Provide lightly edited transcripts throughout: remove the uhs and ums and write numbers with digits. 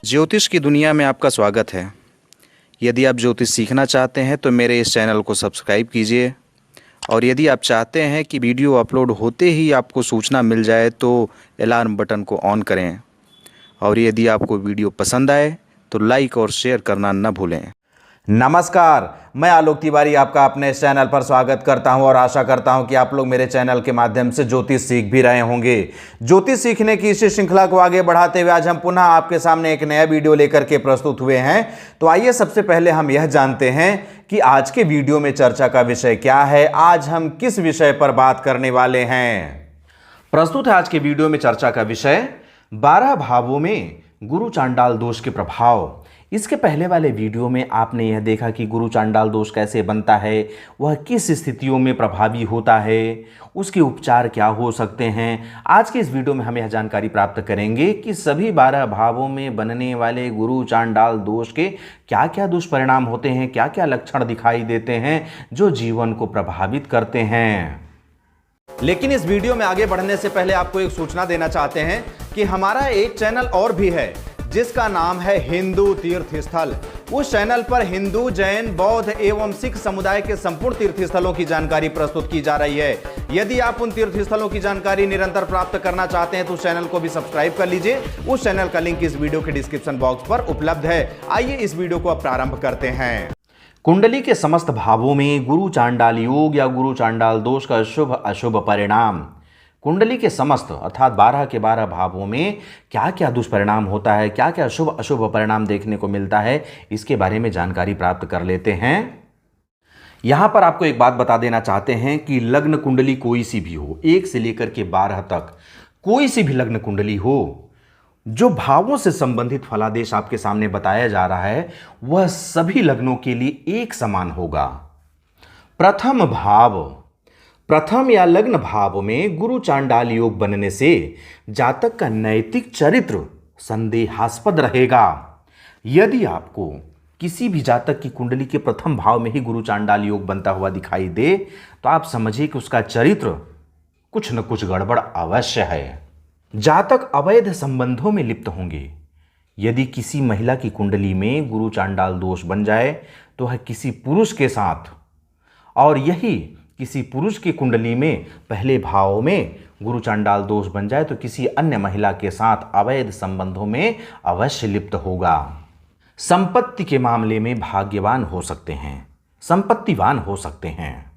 ज्योतिष की दुनिया में आपका स्वागत है। यदि आप ज्योतिष सीखना चाहते हैं तो मेरे इस चैनल को सब्सक्राइब कीजिए, और यदि आप चाहते हैं कि वीडियो अपलोड होते ही आपको सूचना मिल जाए तो अलार्म बटन को ऑन करें, और यदि आपको वीडियो पसंद आए तो लाइक और शेयर करना न भूलें। नमस्कार, मैं आलोक तिवारी आपका अपने इस चैनल पर स्वागत करता हूं और आशा करता हूं कि आप लोग मेरे चैनल के माध्यम से ज्योतिष सीख भी रहे होंगे। ज्योतिष सीखने की इस श्रृंखला को आगे बढ़ाते हुए आज हम पुनः आपके सामने एक नया वीडियो लेकर के प्रस्तुत हुए हैं। तो आइए सबसे पहले हम यह जानते हैं कि आज के वीडियो में चर्चा का विषय क्या है, आज हम किस विषय पर बात करने वाले हैं। प्रस्तुत है आज के वीडियो में चर्चा का विषय 12 भावों में गुरु चांडाल दोष के प्रभाव। इसके पहले वाले वीडियो में आपने यह देखा कि गुरु चांडाल दोष कैसे बनता है, वह किस स्थितियों में प्रभावी होता है, उसके उपचार क्या हो सकते हैं। आज के इस वीडियो में हम यह जानकारी प्राप्त करेंगे कि सभी 12 भावों में बनने वाले गुरु चांडाल दोष के क्या क्या दुष्परिणाम होते हैं, क्या क्या लक्षण दिखाई देते हैं जो जीवन को प्रभावित करते हैं। लेकिन इस वीडियो में आगे बढ़ने से पहले आपको एक सूचना देना चाहते हैं कि हमारा एक चैनल और भी है जिसका नाम है हिंदू तीर्थ स्थल। उस चैनल पर हिंदू, जैन, बौद्ध एवं सिख समुदाय के संपूर्ण तीर्थ स्थलों की जानकारी प्रस्तुत की जा रही है। यदि आप उन तीर्थ स्थलों की जानकारी निरंतर प्राप्त करना चाहते हैं तो उस चैनल को भी सब्सक्राइब कर लीजिए। उस चैनल का लिंक इस वीडियो के डिस्क्रिप्शन बॉक्स पर उपलब्ध है। आइए इस वीडियो को अब प्रारंभ करते हैं। कुंडली के समस्त भावों में गुरु चांडाल योग या गुरु चांडाल दोष का शुभ अशुभ परिणाम। कुंडली के समस्त अर्थात 12 के 12 भावों में क्या क्या दुष्परिणाम होता है, क्या क्या शुभ अशुभ परिणाम देखने को मिलता है, इसके बारे में जानकारी प्राप्त कर लेते हैं। यहां पर आपको एक बात बता देना चाहते हैं कि लग्न कुंडली कोई सी भी हो, 1 से लेकर के 12 तक कोई सी भी लग्न कुंडली हो, जो भावों से संबंधित फलादेश आपके सामने बताया जा रहा है वह सभी लग्नों के लिए एक समान होगा। प्रथम भाव, प्रथम या लग्न भाव में गुरु चांडाल योग बनने से जातक का नैतिक चरित्र संदेहास्पद रहेगा। यदि आपको किसी भी जातक की कुंडली के प्रथम भाव में ही गुरु चांडाल योग बनता हुआ दिखाई दे तो आप समझिए कि उसका चरित्र कुछ न कुछ गड़बड़ अवश्य है। जातक अवैध संबंधों में लिप्त होंगे। यदि किसी महिला की कुंडली में गुरु चांडाल दोष बन जाए तो वह किसी पुरुष के साथ, और यही किसी पुरुष की कुंडली में पहले भाव में गुरु चांडाल दोष बन जाए तो किसी अन्य महिला के साथ अवैध संबंधों में अवश्य लिप्त होगा। संपत्ति के मामले में भाग्यवान हो सकते हैं, संपत्तिवान हो सकते हैं।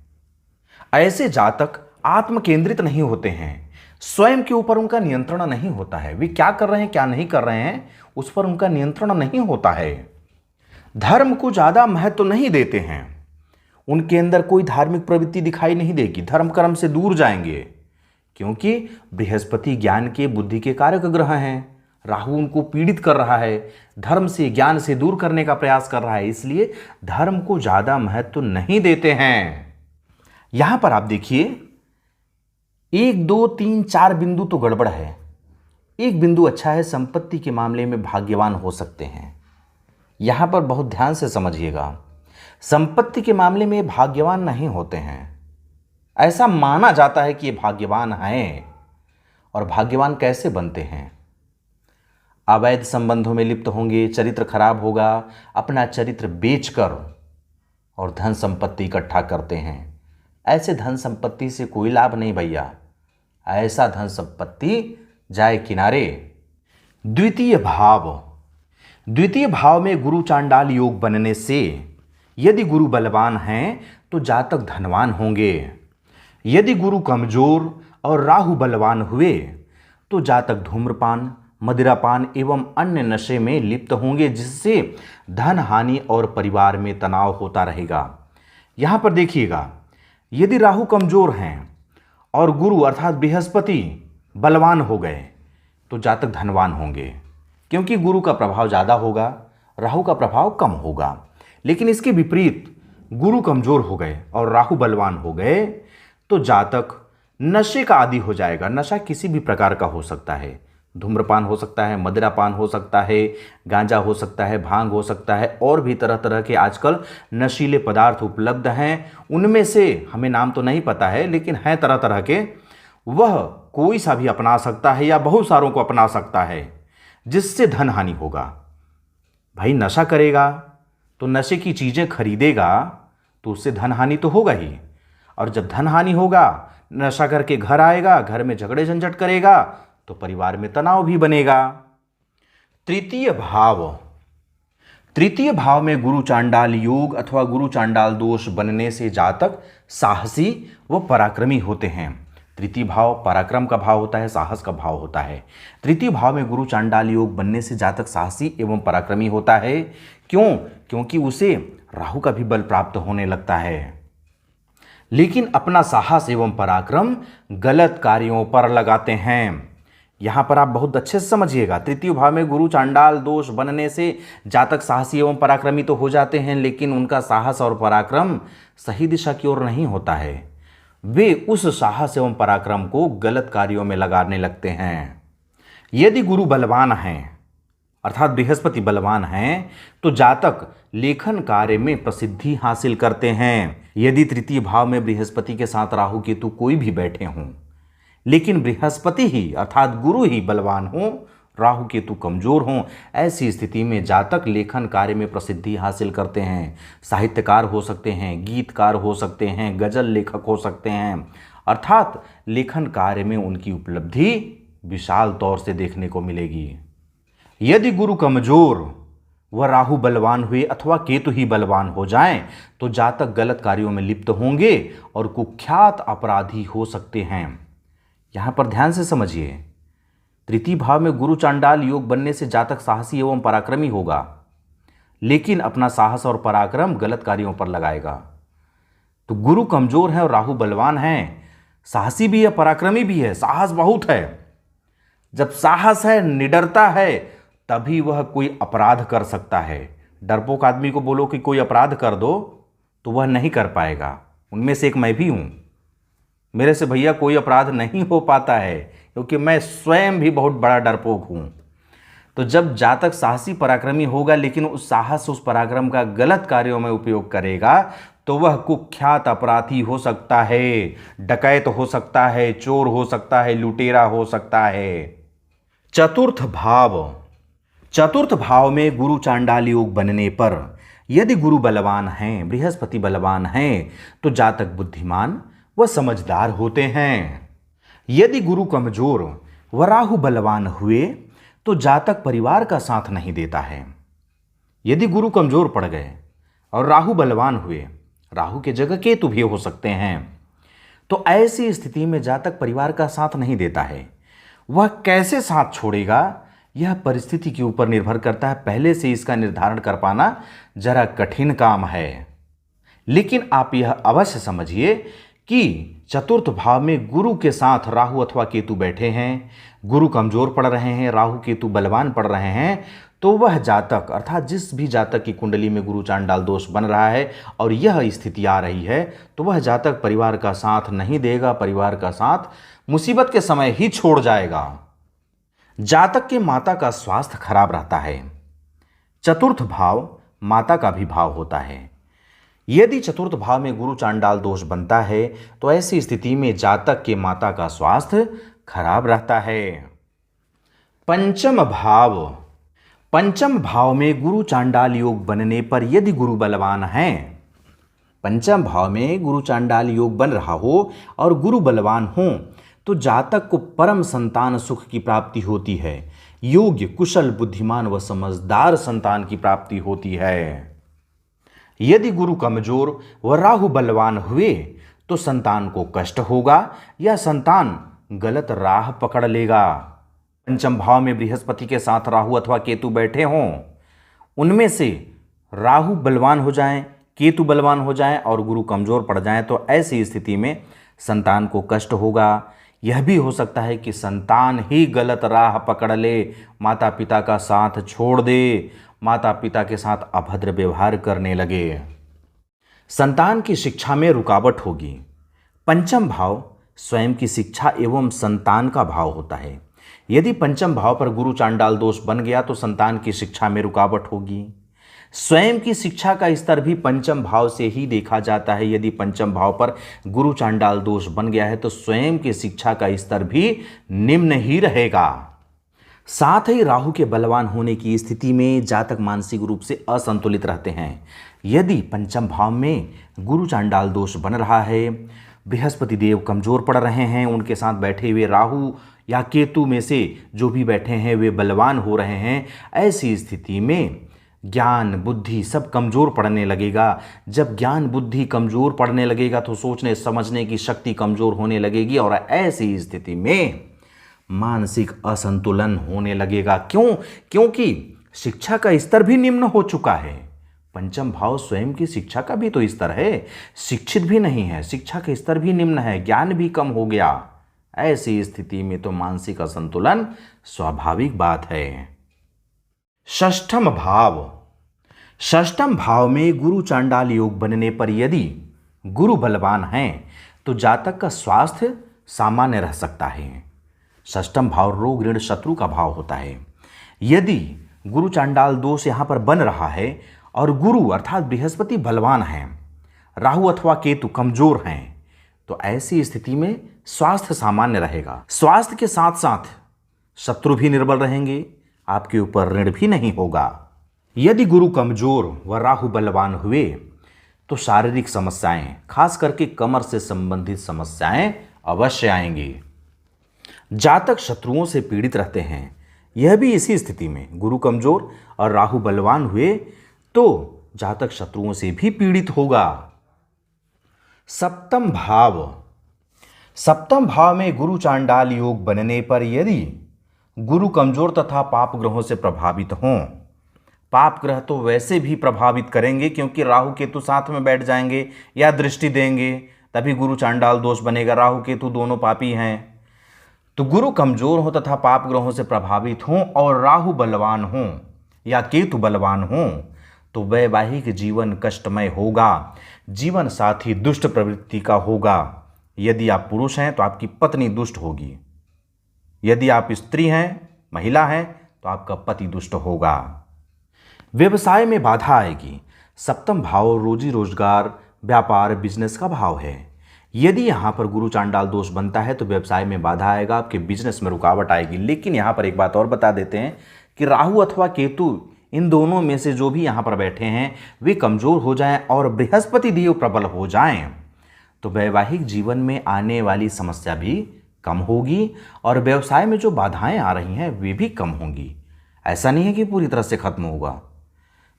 ऐसे जातक आत्म केंद्रित नहीं होते हैं, स्वयं के ऊपर उनका नियंत्रण नहीं होता है। वे क्या कर रहे हैं क्या नहीं कर रहे हैं उस पर उनका नियंत्रण नहीं होता है। धर्म को ज्यादा महत्व नहीं देते हैं, उनके अंदर कोई धार्मिक प्रवृत्ति दिखाई नहीं देगी, धर्म कर्म से दूर जाएंगे, क्योंकि बृहस्पति ज्ञान के बुद्धि के कारक ग्रह हैं। राहु उनको पीड़ित कर रहा है, धर्म से ज्ञान से दूर करने का प्रयास कर रहा है, इसलिए धर्म को ज्यादा महत्व नहीं देते हैं। यहां पर आप देखिए 1 2 3 4 बिंदु तो गड़बड़ है, एक बिंदु अच्छा है, संपत्ति के मामले में भाग्यवान हो सकते हैं। यहां पर बहुत ध्यान से समझिएगा, संपत्ति के मामले में भाग्यवान नहीं होते हैं। ऐसा माना जाता है कि ये भाग्यवान हैं, और भाग्यवान कैसे बनते हैं? अवैध संबंधों में लिप्त होंगे, चरित्र खराब होगा, अपना चरित्र बेचकर और धन संपत्ति इकट्ठा करते हैं। ऐसे धन संपत्ति से कोई लाभ नहीं भैया, ऐसा धन संपत्ति जाए किनारे। द्वितीय भाव, द्वितीय भाव में गुरु चांडाल योग बनने से यदि गुरु बलवान हैं तो जातक धनवान होंगे। यदि गुरु कमजोर और राहु बलवान हुए तो जातक धूम्रपान, मदिरापान एवं अन्य नशे में लिप्त होंगे, जिससे धन हानि और परिवार में तनाव होता रहेगा। यहां पर देखिएगा, यदि राहु कमजोर हैं और गुरु अर्थात बृहस्पति बलवान हो गए तो जातक धनवान होंगे, क्योंकि गुरु का प्रभाव ज़्यादा होगा, राहु का प्रभाव कम होगा। लेकिन इसके विपरीत गुरु कमजोर हो गए और राहु बलवान हो गए तो जातक नशे का आदी हो जाएगा। नशा किसी भी प्रकार का हो सकता है, धूम्रपान हो सकता है, मदिरापान हो सकता है, गांजा हो सकता है, भांग हो सकता है, और भी तरह तरह के आजकल नशीले पदार्थ उपलब्ध हैं। उनमें से हमें नाम तो नहीं पता है, लेकिन हैं तरह तरह के। वह कोई सा भी अपना सकता है या बहुत सारों को अपना सकता है, जिससे धन हानि होगा। भाई नशा करेगा तो नशे की चीज़ें खरीदेगा तो उससे धन हानि तो होगा ही, और जब धन हानि होगा, नशा करके घर आएगा, घर में झगड़े झंझट करेगा तो परिवार में तनाव भी बनेगा। तृतीय भाव में गुरु चांडाल योग अथवा गुरु चांडाल दोष बनने से जातक साहसी व पराक्रमी होते हैं। तृतीय भाव पराक्रम का भाव होता है, साहस का भाव होता है। तृतीय भाव में गुरु चांडाल योग बनने से जातक साहसी एवं पराक्रमी होता है। क्यों? क्योंकि उसे राहु का भी बल प्राप्त होने लगता है। लेकिन अपना साहस एवं पराक्रम गलत कार्यों पर लगाते हैं। यहां पर आप बहुत अच्छे से समझिएगा। तृतीय भाव में गुरु चांडाल दोष बनने से जातक साहसी एवं पराक्रमी तो हो जाते हैं, लेकिन उनका साहस और पराक्रम सही दिशा की ओर नहीं होता है। वे उस साहस एवं पराक्रम को गलत कार्यों में लगाने लगते हैं। यदि गुरु बलवान हैं अर्थात बृहस्पति बलवान हैं तो जातक लेखन कार्य में प्रसिद्धि हासिल करते हैं। यदि तृतीय भाव में बृहस्पति के साथ राहु केतु कोई भी बैठे हों, लेकिन बृहस्पति ही अर्थात गुरु ही बलवान हों, राहु केतु कमजोर हों, ऐसी स्थिति में जातक लेखन कार्य में प्रसिद्धि हासिल करते हैं। साहित्यकार हो सकते हैं, गीतकार हो सकते हैं, गजल लेखक हो सकते हैं, अर्थात लेखन कार्य में उनकी उपलब्धि विशाल तौर से देखने को मिलेगी। यदि गुरु कमजोर व राहु बलवान हुए अथवा केतु ही बलवान हो जाएं, तो जातक गलत कार्यों में लिप्त होंगे और कुख्यात अपराधी हो सकते हैं। यहां पर ध्यान से समझिए, तृतीय भाव में गुरु चांडाल योग बनने से जातक साहसी एवं पराक्रमी होगा, लेकिन अपना साहस और पराक्रम गलत कार्यों पर लगाएगा। तो गुरु कमजोर है और राहु बलवान है, साहसी भी है, पराक्रमी भी है, साहस बहुत है। जब साहस है, निडरता है, तभी वह कोई अपराध कर सकता है। डरपोक आदमी को बोलो कि कोई अपराध कर दो तो वह नहीं कर पाएगा। उनमें से एक मैं भी हूं। मेरे से भैया कोई अपराध नहीं हो पाता है, क्योंकि मैं स्वयं भी बहुत बड़ा डरपोक हूं। तो जब जातक साहसी पराक्रमी होगा, लेकिन उस साहस उस पराक्रम का गलत कार्यों में उपयोग करेगा, तो वह कुख्यात अपराधी हो सकता है, डकैत हो सकता है, चोर हो सकता है, लुटेरा हो सकता है। चतुर्थ भाव में गुरु चांडाल योग बनने पर यदि गुरु बलवान हैं, बृहस्पति बलवान हैं, तो जातक बुद्धिमान व समझदार होते हैं। यदि गुरु कमजोर व राहु बलवान हुए तो जातक परिवार का साथ नहीं देता है। यदि गुरु कमजोर पड़ गए और राहु बलवान हुए, राहु के जगह केतु भी हो सकते हैं, तो ऐसी स्थिति में जातक परिवार का साथ नहीं देता है। वह कैसे साथ छोड़ेगा, यह परिस्थिति के ऊपर निर्भर करता है। पहले से इसका निर्धारण कर पाना जरा कठिन काम है। लेकिन आप यह अवश्य समझिए कि चतुर्थ भाव में गुरु के साथ राहु अथवा केतु बैठे हैं, गुरु कमजोर पड़ रहे हैं, राहु केतु बलवान पड़ रहे हैं, तो वह जातक अर्थात जिस भी जातक की कुंडली में गुरु चांडाल दोष बन रहा है और यह स्थिति आ रही है, तो वह जातक परिवार का साथ नहीं देगा, परिवार का साथ मुसीबत के समय ही छोड़ जाएगा। जातक के माता का स्वास्थ्य खराब रहता है। चतुर्थ भाव माता का भी भाव होता है। यदि चतुर्थ भाव में गुरु चांडाल दोष बनता है, तो ऐसी स्थिति में जातक के माता का स्वास्थ्य खराब रहता है। पंचम भाव में गुरु चांडाल योग बनने पर यदि गुरु बलवान हैं, पंचम भाव में गुरु चांडाल योग बन रहा हो और गुरु बलवान हो, तो जातक को परम संतान सुख की प्राप्ति होती है। योग्य, कुशल, बुद्धिमान व समझदार संतान की प्राप्ति होती है। यदि गुरु कमजोर व राहु बलवान हुए तो संतान को कष्ट होगा या संतान गलत राह पकड़ लेगा। पंचम भाव में बृहस्पति के साथ राहु अथवा केतु बैठे हों, उनमें से राहु बलवान हो जाएं, केतु बलवान हो जाएं और गुरु कमजोर पड़ जाएं, तो ऐसी स्थिति में संतान को कष्ट होगा। यह भी हो सकता है कि संतान ही गलत राह पकड़ ले, माता पिता का साथ छोड़ दे, माता पिता के साथ अभद्र व्यवहार करने लगे। संतान की शिक्षा में रुकावट होगी। पंचम भाव स्वयं की शिक्षा एवं संतान का भाव होता है। यदि पंचम भाव पर गुरु चांडाल दोष बन गया तो संतान की शिक्षा में रुकावट होगी। स्वयं की शिक्षा का स्तर भी पंचम भाव से ही देखा जाता है। यदि पंचम भाव पर गुरु चांडाल दोष बन गया है तो स्वयं की शिक्षा का स्तर भी निम्न ही रहेगा। साथ ही राहु के बलवान होने की स्थिति में जातक मानसिक रूप से असंतुलित रहते हैं। यदि पंचम भाव में गुरु चांडाल दोष बन रहा है, बृहस्पति देव कमजोर पड़ रहे हैं, उनके साथ बैठे हुए राहु या केतु में से जो भी बैठे हैं वे बलवान हो रहे हैं, ऐसी स्थिति में ज्ञान बुद्धि सब कमज़ोर पड़ने लगेगा। जब ज्ञान बुद्धि कमज़ोर पड़ने लगेगा तो सोचने समझने की शक्ति कमज़ोर होने लगेगी और ऐसी स्थिति में मानसिक असंतुलन होने लगेगा। क्यों? क्योंकि शिक्षा का स्तर भी निम्न हो चुका है। पंचम भाव स्वयं की शिक्षा का भी तो स्तर है, शिक्षित भी नहीं है, शिक्षा का स्तर भी निम्न है, ज्ञान भी कम हो गया। ऐसी स्थिति में तो मानसिक असंतुलन स्वाभाविक बात है। षष्ठम भाव में गुरु चांडाल योग बनने पर यदि गुरु बलवान हैं तो जातक का स्वास्थ्य सामान्य रह सकता है। षष्ठम भाव रोग ऋण शत्रु का भाव होता है। यदि गुरु चांडाल दोष यहाँ पर बन रहा है और गुरु अर्थात बृहस्पति बलवान हैं, राहु अथवा केतु कमजोर हैं, तो ऐसी स्थिति में स्वास्थ्य सामान्य रहेगा। स्वास्थ्य के साथ साथ शत्रु भी निर्बल रहेंगे, आपके ऊपर ऋण भी नहीं होगा। यदि गुरु कमजोर व राहु बलवान हुए तो शारीरिक समस्याएं, खास करके कमर से संबंधित समस्याएं अवश्य आएंगी। जातक शत्रुओं से पीड़ित रहते हैं। यह भी इसी स्थिति में गुरु कमजोर और राहु बलवान हुए तो जातक शत्रुओं से भी पीड़ित होगा। सप्तम भाव में गुरु चांडाल योग बनने पर यदि गुरु कमजोर तथा पाप ग्रहों से प्रभावित हों, पाप ग्रह तो वैसे भी प्रभावित करेंगे क्योंकि राहु केतु साथ में बैठ जाएंगे या दृष्टि देंगे, तभी गुरु चांडाल दोष बनेगा। राहु केतु दोनों पापी हैं। तो गुरु कमजोर हो तथा पाप ग्रहों से प्रभावित हों और राहु बलवान हों या केतु बलवान हों तो वैवाहिक जीवन कष्टमय होगा। जीवन साथी दुष्ट प्रवृत्ति का होगा। यदि आप पुरुष हैं तो आपकी पत्नी दुष्ट होगी, यदि आप स्त्री हैं, महिला हैं, तो आपका पति दुष्ट होगा। व्यवसाय में बाधा आएगी। सप्तम भाव रोजी रोजगार व्यापार बिजनेस का भाव है। यदि यहाँ पर गुरु चांडाल दोष बनता है तो व्यवसाय में बाधा आएगा, आपके बिजनेस में रुकावट आएगी। लेकिन यहाँ पर एक बात और बता देते हैं कि राहु अथवा केतु इन दोनों में से जो भी यहाँ पर बैठे हैं वे कमजोर हो जाएं और बृहस्पति देव प्रबल हो जाएं तो वैवाहिक जीवन में आने वाली समस्या भी कम होगी और व्यवसाय में जो बाधाएं आ रही हैं वे भी कम होंगी। ऐसा नहीं है कि पूरी तरह से खत्म होगा।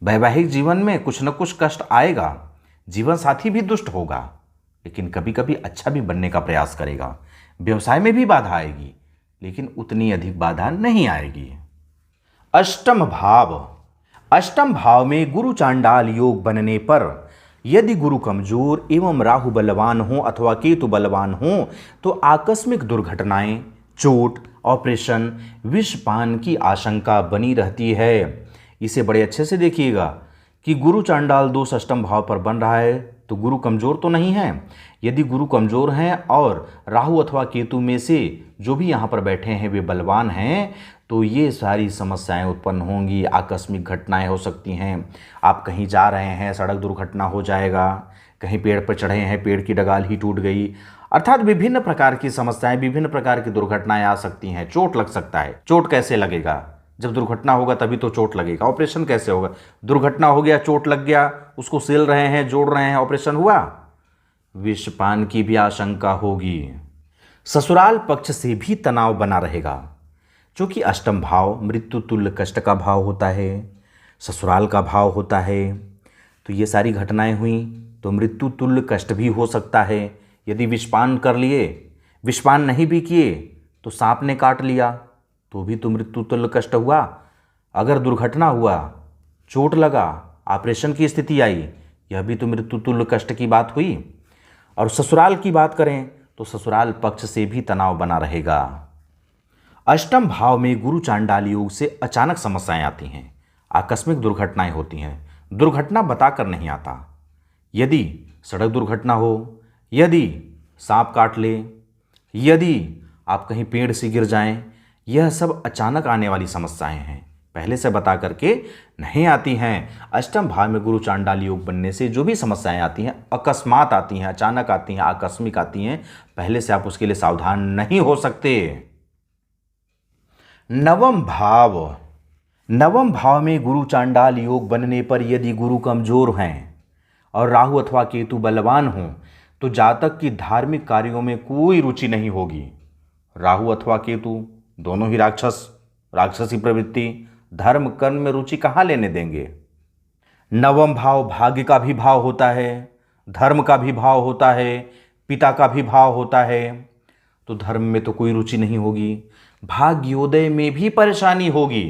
वैवाहिक जीवन में कुछ न कुछ कष्ट आएगा, जीवन साथी भी दुष्ट होगा, लेकिन कभी कभी अच्छा भी बनने का प्रयास करेगा। व्यवसाय में भी बाधा आएगी लेकिन उतनी अधिक बाधा नहीं आएगी। अष्टम भाव में गुरु चांडाल योग बनने पर यदि गुरु कमजोर एवं राहु बलवान हो अथवा केतु बलवान हो तो आकस्मिक दुर्घटनाएं, चोट, ऑपरेशन, विषपान की आशंका बनी रहती है। इसे बड़े अच्छे से देखिएगा कि गुरु चांडाल दोष अष्टम भाव पर बन रहा है तो गुरु कमजोर तो नहीं है। यदि गुरु कमजोर हैं और राहु अथवा केतु में से जो भी यहाँ पर बैठे हैं वे बलवान हैं तो ये सारी समस्याएं उत्पन्न होंगी। आकस्मिक घटनाएं हो सकती हैं। आप कहीं जा रहे हैं, सड़क दुर्घटना हो जाएगा, कहीं पेड़ पर चढ़े हैं, पेड़ की डगाल ही टूट गई, अर्थात विभिन्न प्रकार की समस्याएं, विभिन्न प्रकार की दुर्घटनाएं आ सकती हैं। चोट लग सकता है। चोट कैसे लगेगा? जब दुर्घटना होगा तभी तो चोट लगेगा। ऑपरेशन कैसे होगा? दुर्घटना हो गया, चोट लग गया, उसको सिल रहे हैं, जोड़ रहे हैं, ऑपरेशन हुआ, विषपान की भी आशंका होगी। ससुराल पक्ष से भी तनाव बना रहेगा, क्योंकि अष्टम भाव मृत्यु तुल्य कष्ट का भाव होता है, ससुराल का भाव होता है। तो ये सारी घटनाएं हुई तो मृत्यु तुल्य कष्ट भी हो सकता है। यदि विषपान कर लिए, विषपान नहीं भी किए तो सांप ने काट लिया तो भी तो मृत्यु तुल्य कष्ट हुआ। अगर दुर्घटना हुआ, चोट लगा, ऑपरेशन की स्थिति आई, यह भी तो मृत्यु तुल्य कष्ट की बात हुई। और ससुराल की बात करें तो ससुराल पक्ष से भी तनाव बना रहेगा। अष्टम भाव में गुरु चांडाल योग से अचानक समस्याएं आती हैं, आकस्मिक दुर्घटनाएं होती हैं। दुर्घटना बताकर नहीं आता। यदि सड़क दुर्घटना हो, यदि सांप काट ले, यदि आप कहीं पेड़ से गिर जाएं, यह सब अचानक आने वाली समस्याएं हैं, पहले से बता करके नहीं आती हैं। अष्टम भाव में गुरु चांडाल योग बनने से जो भी समस्याएं आती हैं अकस्मात आती हैं, अचानक आती हैं, आकस्मिक आती हैं। पहले से आप उसके लिए सावधान नहीं हो सकते। नवम भाव। नवम भाव में गुरु चांडाल योग बनने पर यदि गुरु कमजोर हैं और राहु अथवा केतु बलवान हों तो जातक की धार्मिक कार्यों में कोई रुचि नहीं होगी। राहु अथवा केतु दोनों ही राक्षसी प्रवृत्ति, धर्म कर्म में रुचि कहाँ लेने देंगे। नवम भाव भाग्य का भी भाव होता है, धर्म का भी भाव होता है, पिता का भी भाव होता है। तो धर्म में तो कोई रुचि नहीं होगी, भाग्योदय में भी परेशानी होगी,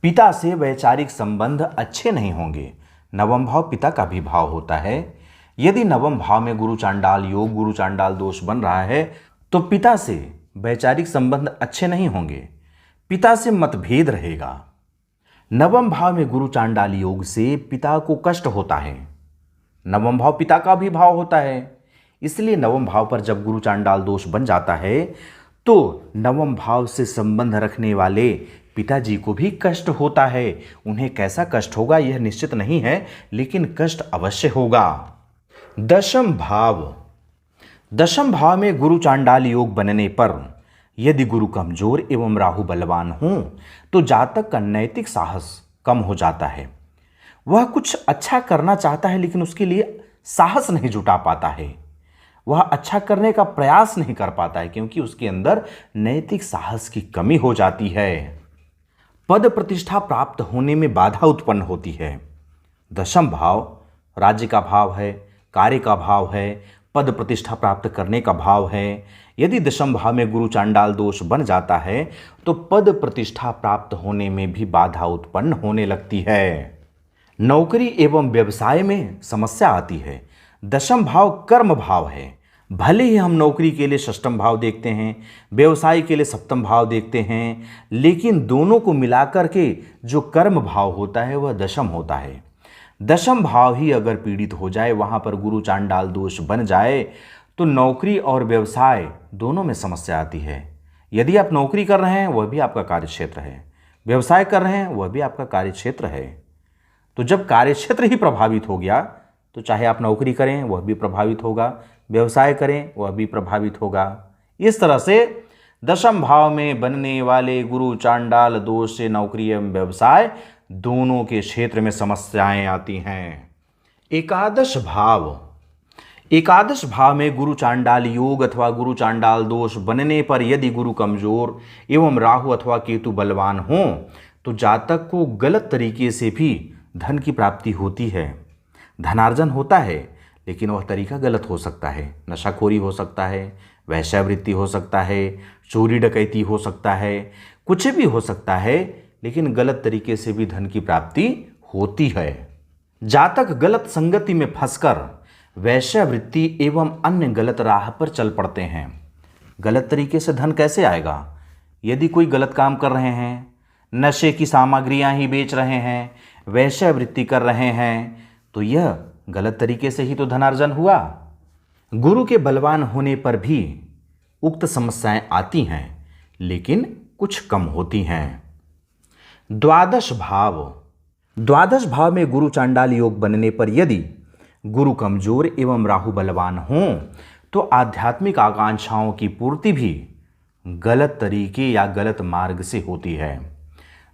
पिता से वैचारिक संबंध अच्छे नहीं होंगे। नवम भाव पिता का भी भाव होता है। यदि नवम भाव में गुरु चांडाल योग, गुरु चांडाल दोष बन रहा है तो पिता से वैचारिक संबंध अच्छे नहीं होंगे, पिता से मतभेद रहेगा। नवम भाव में गुरु चांडाल योग से पिता को कष्ट होता है। नवम भाव पिता का भी भाव होता है, इसलिए नवम भाव पर जब गुरु चांडाल दोष बन जाता है तो नवम भाव से संबंध रखने वाले पिताजी को भी कष्ट होता है। उन्हें कैसा कष्ट होगा यह निश्चित नहीं है, लेकिन कष्ट अवश्य होगा। दशम भाव। दशम भाव में गुरु चांडाल योग बनने पर यदि गुरु कमजोर एवं राहु बलवान हों तो जातक का नैतिक साहस कम हो जाता है। वह कुछ अच्छा करना चाहता है लेकिन उसके लिए साहस नहीं जुटा पाता है, वह अच्छा करने का प्रयास नहीं कर पाता है क्योंकि उसके अंदर नैतिक साहस की कमी हो जाती है। पद प्रतिष्ठा प्राप्त होने में बाधा उत्पन्न होती है। दशम भाव राज्य का भाव है, कार्य का भाव है, पद प्रतिष्ठा प्राप्त करने का भाव है। यदि दशम भाव में गुरु चांडाल दोष बन जाता है तो पद प्रतिष्ठा प्राप्त होने में भी बाधा उत्पन्न होने लगती है। नौकरी एवं व्यवसाय में समस्या आती है। दशम भाव कर्म भाव है। भले ही हम नौकरी के लिए षष्ठम भाव देखते हैं, व्यवसाय के लिए सप्तम भाव देखते हैं, लेकिन दोनों को मिलाकर के जो कर्म भाव होता है वह दशम होता है। दशम भाव ही अगर पीड़ित हो जाए, वहाँ पर गुरु चांडाल दोष बन जाए तो नौकरी और व्यवसाय दोनों में समस्या आती है। यदि आप नौकरी कर रहे हैं वह भी आपका कार्यक्षेत्र है, व्यवसाय कर रहे हैं वह भी आपका कार्यक्षेत्र है। तो जब कार्यक्षेत्र ही प्रभावित हो गया तो चाहे आप नौकरी करें वह भी प्रभावित होगा, व्यवसाय करें वह भी प्रभावित होगा। इस तरह से दशम भाव में बनने वाले गुरु चांडाल दोष से नौकरी एवं व्यवसाय दोनों के क्षेत्र में समस्याएं आती हैं। एकादश भाव। एकादश भाव में गुरु चांडाल योग अथवा गुरु चांडाल दोष बनने पर यदि गुरु कमजोर एवं राहु अथवा केतु बलवान हों तो जातक को गलत तरीके से भी धन की प्राप्ति होती है। धनार्जन होता है लेकिन वह तरीका गलत हो सकता है। नशाखोरी हो सकता है, वैश्यावृत्ति हो सकता है, चोरी डकैती हो सकता है, कुछ भी हो सकता है, लेकिन गलत तरीके से भी धन की प्राप्ति होती है। जातक गलत संगति में फंसकर वैश्यावृत्ति एवं अन्य गलत राह पर चल पड़ते हैं। गलत तरीके से धन कैसे आएगा? यदि कोई गलत काम कर रहे हैं, नशे की सामग्रियां ही बेच रहे हैं, वैश्यावृत्ति कर रहे हैं, तो यह गलत तरीके से ही तो धनार्जन हुआ। गुरु के बलवान होने पर भी उक्त समस्याएं आती हैं, लेकिन कुछ कम होती हैं। द्वादश भाव। द्वादश भाव में गुरु चांडाल योग बनने पर यदि गुरु कमजोर एवं राहु बलवान हों तो आध्यात्मिक आकांक्षाओं की पूर्ति भी गलत तरीके या गलत मार्ग से होती है।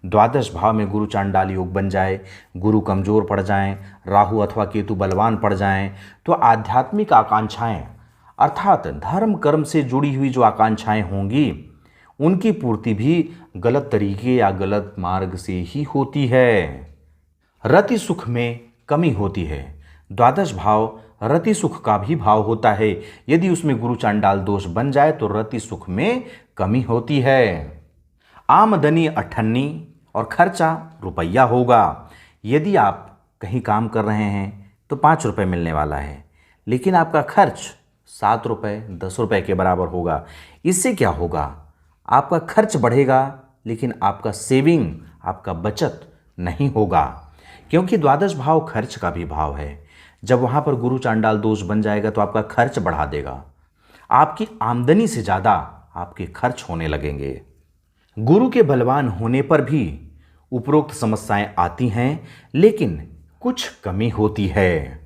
द्वादश भाव में गुरु चांडाल योग बन जाए, गुरु कमजोर पड़ जाएं, राहु अथवा केतु बलवान पड़ जाएं तो आध्यात्मिक आकांक्षाएं अर्थात धर्म कर्म से जुड़ी हुई जो आकांक्षाएं होंगी उनकी पूर्ति भी गलत तरीके या गलत मार्ग से ही होती है। रति सुख में कमी होती है। द्वादश भाव रति सुख का भी भाव होता है। यदि उसमें गुरु चांडाल दोष बन जाए तो रति सुख में कमी होती है। आमदनी अठन्नी और खर्चा रुपया होगा। यदि आप कहीं काम कर रहे हैं तो 5 रुपये मिलने वाला है, लेकिन आपका खर्च 7 रुपये 10 रुपये के बराबर होगा। इससे क्या होगा? आपका खर्च बढ़ेगा लेकिन आपका सेविंग, आपका बचत नहीं होगा, क्योंकि द्वादश भाव खर्च का भी भाव है। जब वहाँ पर गुरु चांडाल दोष बन जाएगा तो आपका खर्च बढ़ा देगा, आपकी आमदनी से ज़्यादा आपके खर्च होने लगेंगे। गुरु के बलवान होने पर भी उपरोक्त समस्याएं आती हैं, लेकिन कुछ कमी होती है।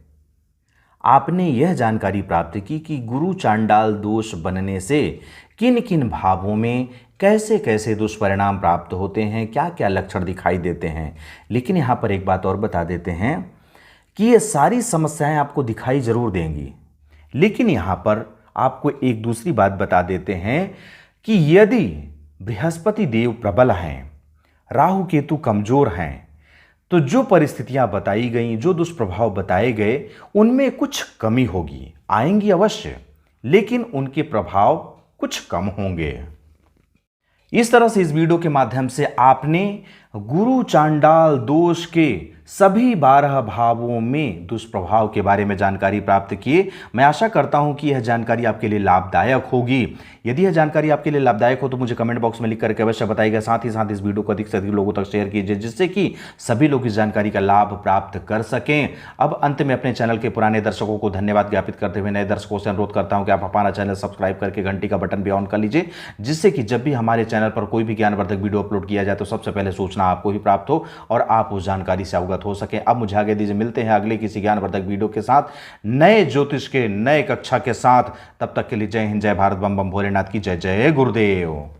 आपने यह जानकारी प्राप्त की कि गुरु चांडाल दोष बनने से किन किन भावों में कैसे कैसे दुष्परिणाम प्राप्त होते हैं, क्या क्या लक्षण दिखाई देते हैं। लेकिन यहाँ पर एक बात और बता देते हैं कि ये सारी समस्याएं आपको दिखाई जरूर देंगी, लेकिन यहाँ पर आपको एक दूसरी बात बता देते हैं कि यदि बृहस्पति देव प्रबल हैं, राहु केतु कमजोर हैं, तो जो परिस्थितियां बताई गई, जो दुष्प्रभाव बताए गए, उनमें कुछ कमी होगी, आएंगी अवश्य, लेकिन उनके प्रभाव कुछ कम होंगे। इस तरह से इस वीडियो के माध्यम से आपने गुरु चांडाल दोष के सभी 12 भावों में दुष्प्रभाव के बारे में जानकारी प्राप्त किए। मैं आशा करता हूं कि यह जानकारी आपके लिए लाभदायक होगी। यदि यह जानकारी आपके लिए लाभदायक हो तो मुझे कमेंट बॉक्स में लिख करके अवश्य बताइएगा। साथ ही साथ इस वीडियो को अधिक से अधिक लोगों तक शेयर कीजिए, जिससे कि सभी लोग इस जानकारी का लाभ प्राप्त कर सकें। अब अंत में अपने चैनल के पुराने दर्शकों को धन्यवाद ज्ञापित करते हुए नए दर्शकों से अनुरोध करता हूं कि आप हमारा चैनल सब्सक्राइब करके घंटी का बटन भी ऑन कर लीजिए, जिससे कि जब भी हमारे चैनल पर कोई भी ज्ञानवर्धक वीडियो अपलोड किया जाए तो सबसे पहले सूचना आपको ही प्राप्त हो और आप उस जानकारी से अवगत हो सके। अब मुझे आगे दीजिए, मिलते हैं अगले किसी ज्ञानवर्धक वीडियो के साथ, नए ज्योतिष के नए कक्षा के साथ। तब तक के लिए जय हिंद, जय भारत, बम बम भोलेनाथ की जय। जय गुरुदेव।